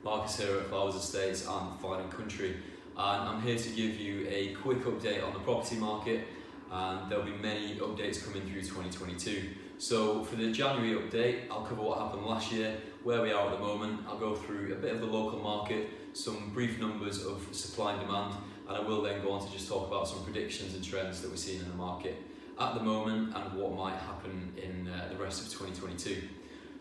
Marcus here at Claves Estates and Fine & Country, and I'm here to give you a quick update on the property market, and there'll be many updates coming through 2022. So for the January update, I'll cover what happened last year, where we are at the moment. I'll go through a bit of the local market, some brief numbers of supply and demand, and I will then go on to just talk about some predictions and trends that we're seeing in the market at the moment and what might happen in the rest of 2022.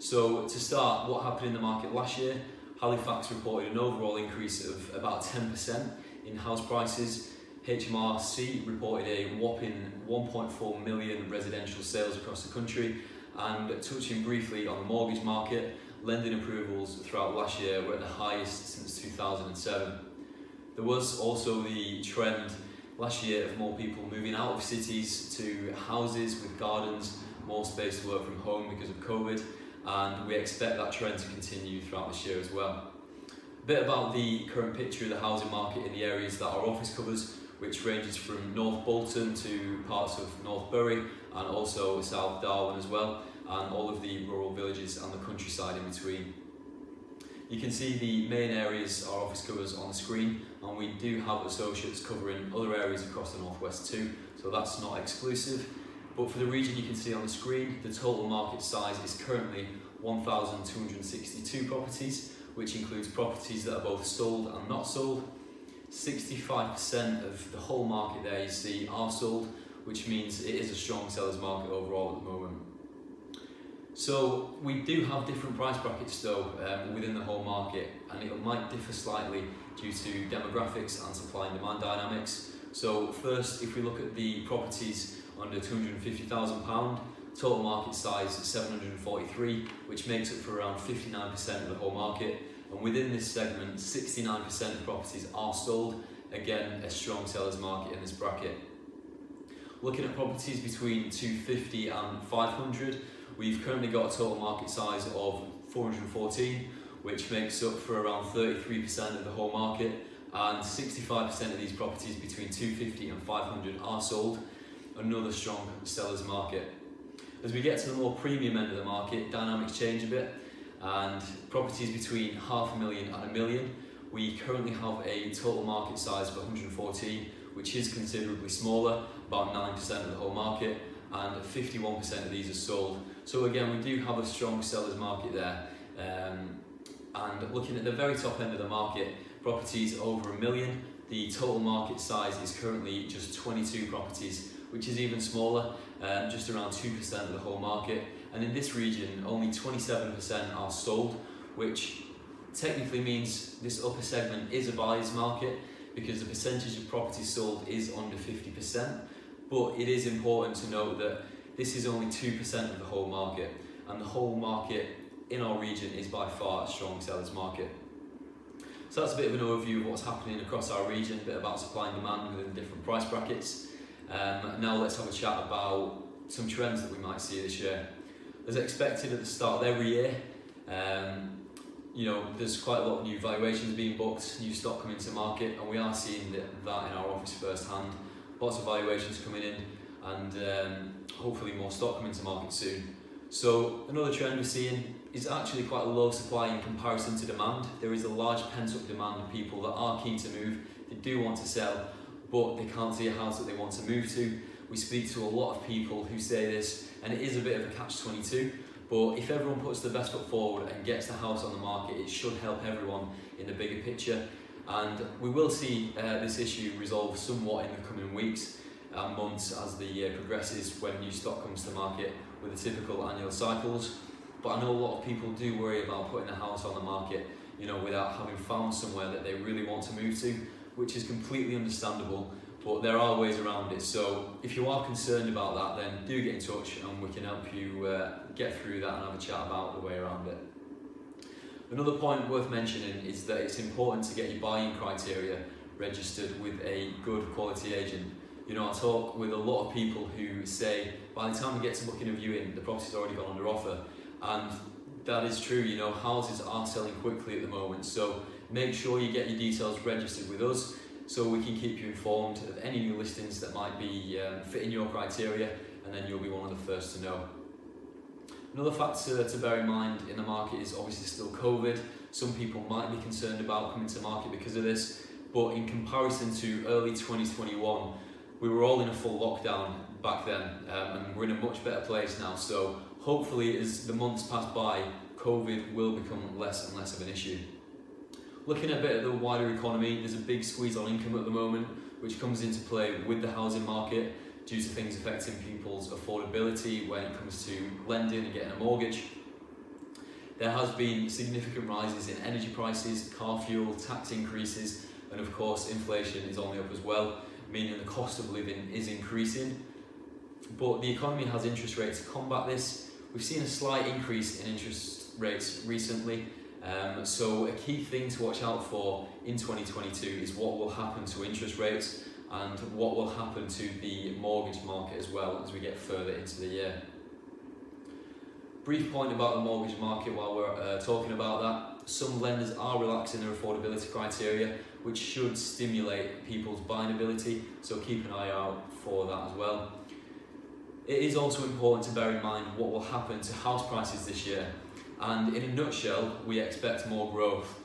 So to start, what happened in the market last year? Halifax reported an overall increase of about 10% in house prices. HMRC reported a whopping 1.4 million residential sales across the country, and touching briefly on the mortgage market, lending approvals throughout last year were at the highest since 2007. There was also the trend last year of more people moving out of cities to houses with gardens, more space to work from home because of COVID, and we expect that trend to continue throughout this year as well. A bit about the current picture of the housing market in the areas that our office covers, which ranges from North Bolton to parts of North Bury and also South Darwin as well, and all of the rural villages and the countryside in between. You can see the main areas our office covers on the screen, and we do have associates covering other areas across the northwest too, so that's not exclusive. But for the region you can see on the screen, the total market size is currently 1,262 properties, which includes properties that are both sold and not sold. 65% of the whole market there you see are sold, which means it is a strong seller's market overall at the moment. So we do have different price brackets though within the whole market, and it might differ slightly due to demographics and supply and demand dynamics. So first, if we look at the properties under £250,000, total market size is 743, which makes up for around 59% of the whole market. And within this segment, 69% of properties are sold, again a strong seller's market in this bracket. Looking at properties between 250 and 500, we've currently got a total market size of 414, which makes up for around 33% of the whole market, and 65% of these properties between 250 and 500 are sold, another strong seller's market. As we get to the more premium end of the market, dynamics change a bit, and properties between £500,000 and £1 million, we currently have a total market size of 114, which is considerably smaller, about 9% of the whole market, and 51% of these are sold. So again, we do have a strong seller's market there. And looking at the very top end of the market, properties over £1 million, the total market size is currently just 22 properties, which is even smaller, just around 2% of the whole market. And in this region, only 27% are sold, which technically means this upper segment is a buyer's market because the percentage of properties sold is under 50%. But it is important to note that this is only 2% of the whole market, and the whole market in our region is by far a strong seller's market. So that's a bit of an overview of what's happening across our region, a bit about supply and demand within different price brackets. Now let's have a chat about some trends that we might see this year. As expected at the start of every year, there's quite a lot of new valuations being booked, new stock coming to market, and we are seeing that in our office firsthand. Lots of valuations coming in, and hopefully more stock coming to market soon. So another trend we're seeing is actually quite a low supply in comparison to demand. There is a large pent-up demand of people that are keen to move, they do want to sell, but they can't see a house that they want to move to. We speak to a lot of people who say this, and it is a bit of a catch-22, but if everyone puts their best foot forward and gets the house on the market, it should help everyone in the bigger picture. And we will see this issue resolve somewhat in the coming weeks and months as the year progresses, when new stock comes to market with the typical annual cycles. But I know a lot of people do worry about putting a house on the market, without having found somewhere that they really want to move to, which is completely understandable, but there are ways around it. So if you are concerned about that, then do get in touch and we can help you get through that and have a chat about the way around it. Another point worth mentioning is that it's important to get your buying criteria registered with a good quality agent. I talk with a lot of people who say by the time we get to booking a viewing, the property's already gone under offer, and that is true. Houses are selling quickly at the moment, so make sure you get your details registered with us so we can keep you informed of any new listings that might be fitting your criteria, and then you'll be one of the first to know. Another factor to bear in mind in the market is obviously still COVID, some people might be concerned about coming to market because of this, but in comparison to early 2021, we were all in a full lockdown back then, and we're in a much better place now. So hopefully as the months pass by, COVID will become less and less of an issue. Looking a bit at the wider economy, there's a big squeeze on income at the moment, which comes into play with the housing market due to things affecting people's affordability when it comes to lending and getting a mortgage. There has been significant rises in energy prices, car fuel, tax increases, and of course inflation is on the up as well, meaning the cost of living is increasing. But the economy has interest rates to combat this. We've seen a slight increase in interest rates recently, so a key thing to watch out for in 2022 is what will happen to interest rates and what will happen to the mortgage market as well as we get further into the year. Brief point about the mortgage market while we're talking about that. Some lenders are relaxing their affordability criteria, which should stimulate people's buying ability, so keep an eye out for that as well. It is also important to bear in mind what will happen to house prices this year, and in a nutshell, we expect more growth.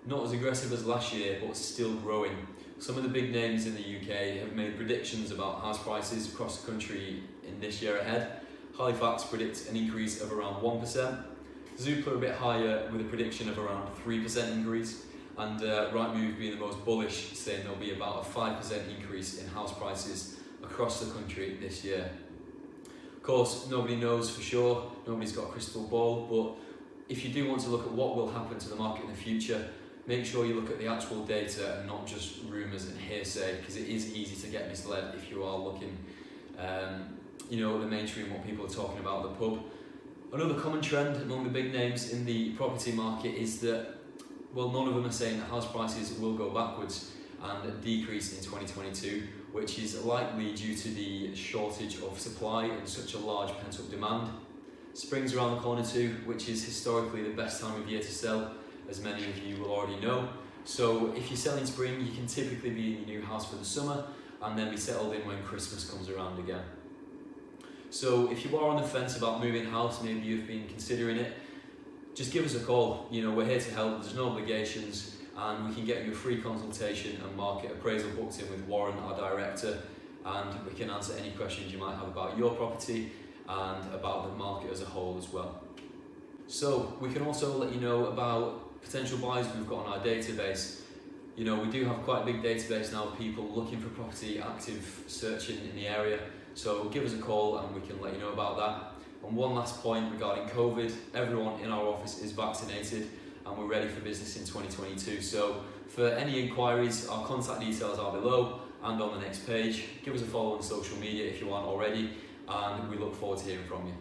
Not as aggressive as last year, but still growing. Some of the big names in the UK have made predictions about house prices across the country in this year ahead. Halifax predicts an increase of around 1%. Zoopla a bit higher with a prediction of around 3% increase, and Rightmove being the most bullish, saying there'll be about a 5% increase in house prices across the country this year. Of course, nobody knows for sure, nobody's got a crystal ball, but if you do want to look at what will happen to the market in the future, make sure you look at the actual data and not just rumours and hearsay, because it is easy to get misled if you are looking the mainstream, what people are talking about the pub. Another common trend among the big names in the property market is that, well, none of them are saying that house prices will go backwards and decrease in 2022, which is likely due to the shortage of supply and such a large pent-up demand. Spring's around the corner too, which is historically the best time of year to sell, as many of you will already know. So if you're selling spring, you can typically be in your new house for the summer and then be settled in when Christmas comes around again. So if you are on the fence about moving house, maybe you've been considering it, just give us a call. We're here to help, there's no obligations, and we can get you a free consultation and market appraisal booked in with Warren, our director, and we can answer any questions you might have about your property and about the market as a whole as well. So we can also let you know about potential buyers we've got on our database. We do have quite a big database now of people looking for property, active searching in the area. So give us a call and we can let you know about that. And one last point regarding COVID, everyone in our office is vaccinated and we're ready for business in 2022. So for any inquiries, our contact details are below and on the next page. Give us a follow on social media if you aren't already, and we look forward to hearing from you.